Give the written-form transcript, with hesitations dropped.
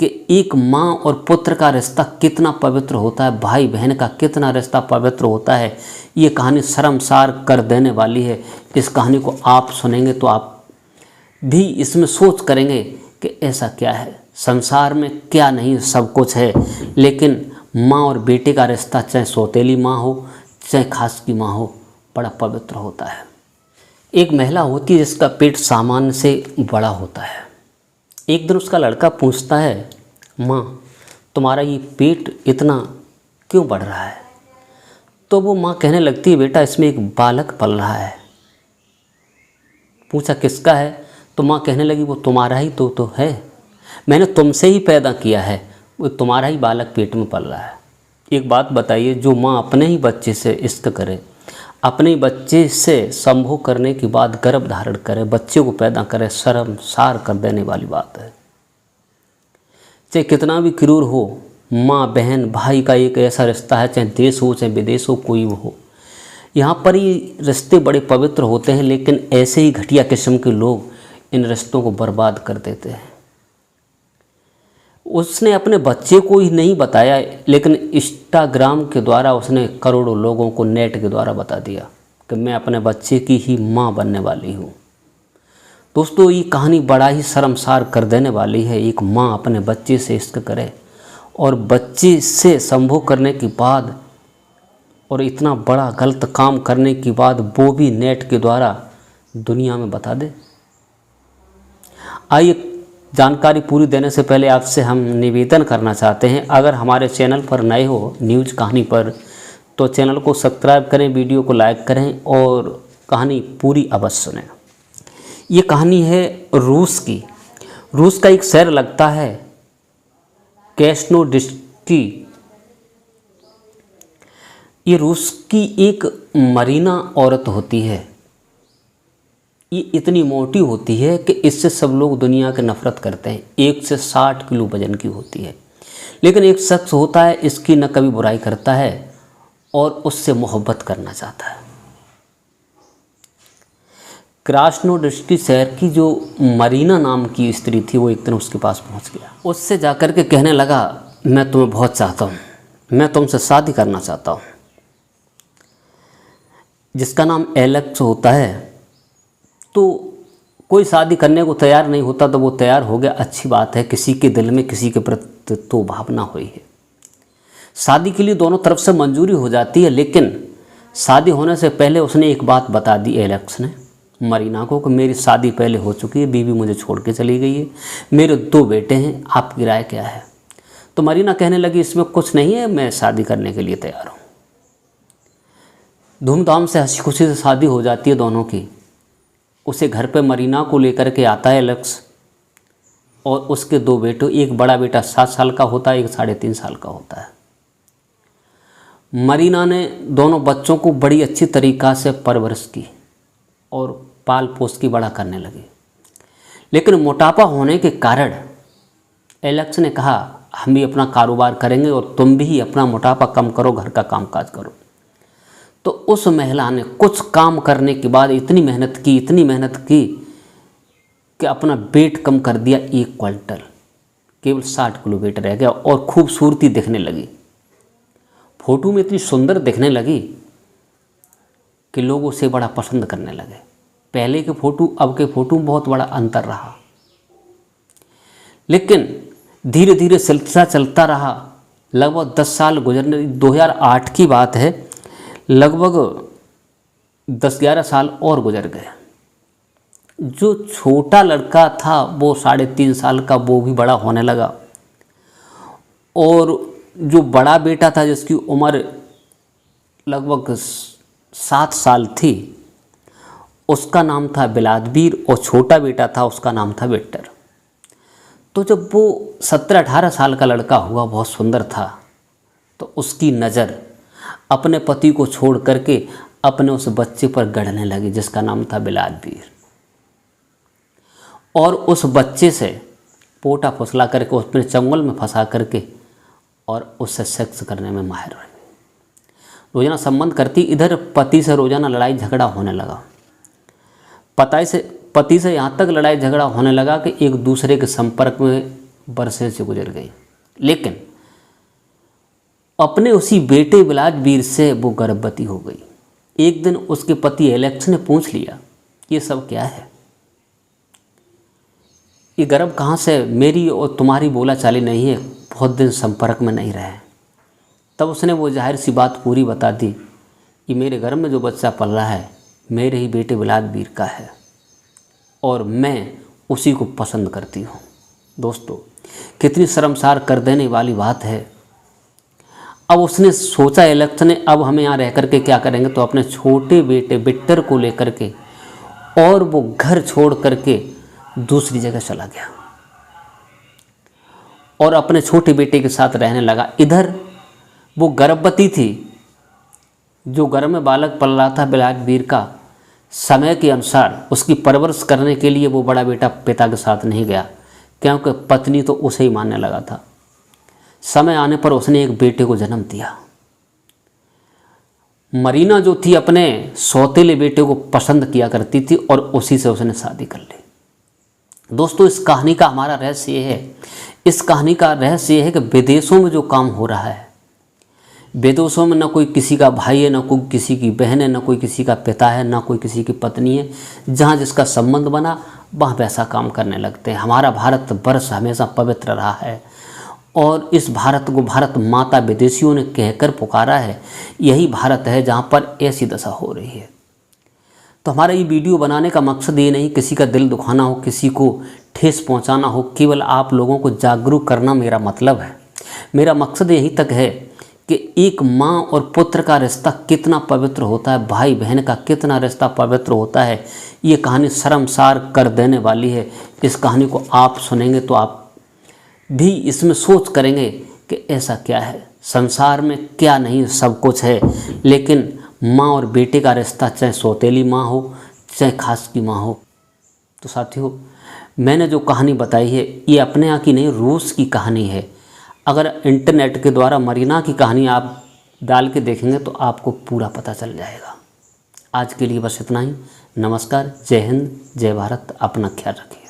कि एक माँ और पुत्र का रिश्ता कितना पवित्र होता है, भाई बहन का कितना रिश्ता पवित्र होता है। ये कहानी शर्मसार कर देने वाली है। इस कहानी को आप सुनेंगे तो आप भी इसमें सोच करेंगे कि ऐसा क्या है, संसार में क्या नहीं सब कुछ है, लेकिन माँ और बेटे का रिश्ता चाहे सौतेली माँ हो चाहे खास की माँ हो, बड़ा पवित्र होता है। एक महिला होती है जिसका पेट सामान्य से बड़ा होता है। एक दिन उसका लड़का पूछता है, माँ तुम्हारा ये पेट इतना क्यों बढ़ रहा है? तो वो माँ कहने लगती है, बेटा इसमें एक बालक पल रहा है। पूछा किसका है? तो माँ कहने लगी, वो तुम्हारा ही तो है, मैंने तुमसे ही पैदा किया है, वो तुम्हारा ही बालक पेट में पल रहा है। एक बात बताइए, जो माँ अपने ही बच्चे से इश्क करे, अपने बच्चे से संभोग करने के बाद गर्भ धारण करे, बच्चे को पैदा करे, शर्मसार कर देने वाली बात है। चाहे कितना भी क्रूर हो, माँ बहन भाई का एक ऐसा रिश्ता है, चाहे देश हो चाहे विदेश हो, कोई हो, यहाँ पर ये रिश्ते बड़े पवित्र होते हैं। लेकिन ऐसे ही घटिया किस्म के लोग इन रिश्तों को बर्बाद कर देते हैं। उसने अपने बच्चे को ही नहीं बताया, लेकिन इंस्टाग्राम के द्वारा उसने करोड़ों लोगों को नेट के द्वारा बता दिया कि मैं अपने बच्चे की ही माँ बनने वाली हूँ। दोस्तों, ये कहानी बड़ा ही शर्मसार कर देने वाली है। एक माँ अपने बच्चे से इश्क करे और बच्चे से संभोग करने के बाद और इतना बड़ा गलत काम करने के बाद वो भी नेट के द्वारा दुनिया में बता दे। आइए, जानकारी पूरी देने से पहले आपसे हम निवेदन करना चाहते हैं, अगर हमारे चैनल पर नए हो न्यूज़ कहानी पर, तो चैनल को सब्सक्राइब करें, वीडियो को लाइक करें और कहानी पूरी अवश्य सुनें। ये कहानी है रूस की। रूस का एक शहर लगता है क्रेस्नोडिस्की। ये रूस की एक मरीना औरत होती है। ये इतनी मोटी होती है कि इससे सब लोग दुनिया के नफरत करते हैं। 1 से 60 किलो वजन की होती है। लेकिन एक शख्स होता है, इसकी न कभी बुराई करता है और उससे मोहब्बत करना चाहता है। क्रास्नोडिस्की शहर की जो मरीना नाम की स्त्री थी, वो एक दिन उसके पास पहुंच गया। उससे जाकर के कहने लगा, मैं तुम्हें बहुत चाहता हूँ, मैं तुमसे शादी करना चाहता हूँ। जिसका नाम एलेक्स होता है, तो कोई शादी करने को तैयार नहीं होता, तो वो तैयार हो गया, अच्छी बात है, किसी के दिल में किसी के प्रति तो भावना हुई है। शादी के लिए दोनों तरफ से मंजूरी हो जाती है। लेकिन शादी होने से पहले उसने एक बात बता दी एलेक्स ने मरीना को कि मेरी शादी पहले हो चुकी है, बीवी मुझे छोड़ के चली गई है, मेरे 2 बेटे हैं, आपकी राय क्या है? तो मरीना कहने लगी, इसमें कुछ नहीं है, मैं शादी करने के लिए तैयार हूँ। धूमधाम से हंसी खुशी से शादी हो जाती है दोनों की। उसे घर पे मरीना को लेकर के आता है एलेक्स और उसके 2 बेटे, एक बड़ा बेटा 7 साल का होता है, एक 3.5 साल का होता है। मरीना ने दोनों बच्चों को बड़ी अच्छी तरीक़ा से परवरिश की और पाल पोस की बड़ा करने लगी। लेकिन मोटापा होने के कारण एलेक्स ने कहा, हम भी अपना कारोबार करेंगे और तुम भी अपना मोटापा कम करो, घर का कामकाज करो। तो उस महिला ने कुछ काम करने के बाद इतनी मेहनत की कि अपना वेट कम कर दिया 1 क्विंटल, केवल 60 किलो वेट रह गया और खूबसूरती दिखने लगी। फोटो में इतनी सुंदर दिखने लगी कि लोग उसे बड़ा पसंद करने लगे। पहले के फ़ोटो अब के फ़ोटो में बहुत बड़ा अंतर रहा। लेकिन धीरे धीरे सिलसिला चलता रहा। लगभग 10 साल गुजरने, 2008 की बात है, लगभग 10-11 साल और गुजर गए। जो छोटा लड़का था वो 3.5 साल का, वो भी बड़ा होने लगा। और जो बड़ा बेटा था जिसकी उम्र लगभग 7 साल थी, उसका नाम था व्लादिमीर और छोटा बेटा था उसका नाम था विक्टर। तो जब वो 17-18 साल का लड़का हुआ, बहुत सुंदर था, तो उसकी नज़र अपने पति को छोड़ करके अपने उस बच्चे पर गढ़ने लगी जिसका नाम था व्लादिमीर। और उस बच्चे से पोटा फुसला करके उसने चंगुल में फंसा करके और उससे सेक्स करने में माहिर रही। रोज़ाना संबंध करती। इधर पति से रोज़ाना लड़ाई झगड़ा होने लगा। पति से यहाँ तक लड़ाई झगड़ा होने लगा कि एक दूसरे के संपर्क में बरसें से गुजर गई, लेकिन अपने उसी बेटे बिलाजबीर से वो गर्भवती हो गई। एक दिन उसके पति एलेक्स ने पूछ लिया, ये सब क्या है, ये गर्भ कहाँ से, मेरी और तुम्हारी बोला चाली नहीं है, बहुत दिन संपर्क में नहीं रहे। तब उसने वो जाहिर सी बात पूरी बता दी कि मेरे गर्भ में जो बच्चा पल रहा है मेरे ही बेटे बिलाजबीर का है और मैं उसी को पसंद करती हूँ। दोस्तों, कितनी शर्मसार कर देने वाली बात है। अब उसने सोचा एलेक्स ने, अब हमें यहाँ रह करके क्या करेंगे, तो अपने छोटे बेटे विक्टर को लेकर के और वो घर छोड़ करके दूसरी जगह चला गया और अपने छोटे बेटे के साथ रहने लगा। इधर वो गर्भवती थी, जो गर्भ में बालक पल रहा था बिलाजबीर का, समय के अनुसार उसकी परवरिश करने के लिए वो बड़ा बेटा पिता के साथ नहीं गया, क्योंकि पत्नी तो उसे ही मानने लगा था। समय आने पर उसने एक बेटे को जन्म दिया। मरीना जो थी अपने सौतेले बेटे को पसंद किया करती थी और उसी से उसने शादी कर ली। दोस्तों, इस कहानी का हमारा रहस्य ये है, इस कहानी का रहस्य ये है कि विदेशों में जो काम हो रहा है, विदेशों में न कोई किसी का भाई है, न कोई किसी की बहन है, न कोई किसी का पिता है, न कोई किसी की पत्नी है। जहाँ जिसका संबंध बना वहाँ वैसा काम करने लगते हैं। हमारा भारत वर्ष हमेशा पवित्र रहा है और इस भारत को भारत माता विदेशियों ने कहकर पुकारा है। यही भारत है जहाँ पर ऐसी दशा हो रही है। तो हमारा ये वीडियो बनाने का मकसद ये नहीं किसी का दिल दुखाना हो, किसी को ठेस पहुँचाना हो, केवल आप लोगों को जागरूक करना मेरा मतलब है। मेरा मकसद यही तक है कि एक माँ और पुत्र का रिश्ता कितना पवित्र होता है, भाई बहन का कितना रिश्ता पवित्र होता है। ये कहानी शर्मसार कर देने वाली है। इस कहानी को आप सुनेंगे तो आप भी इसमें सोच करेंगे कि ऐसा क्या है, संसार में क्या नहीं सब कुछ है। लेकिन माँ और बेटे का रिश्ता, चाहे सौतेली माँ हो चाहे खास की माँ हो। तो साथियों, मैंने जो कहानी बताई है ये अपने यहाँ की नहीं, रूस की कहानी है। अगर इंटरनेट के द्वारा मरीना की कहानी आप डाल के देखेंगे तो आपको पूरा पता चल जाएगा। आज के लिए बस इतना ही। नमस्कार, जय हिंद, जय भारत। अपना ख्याल रखिए।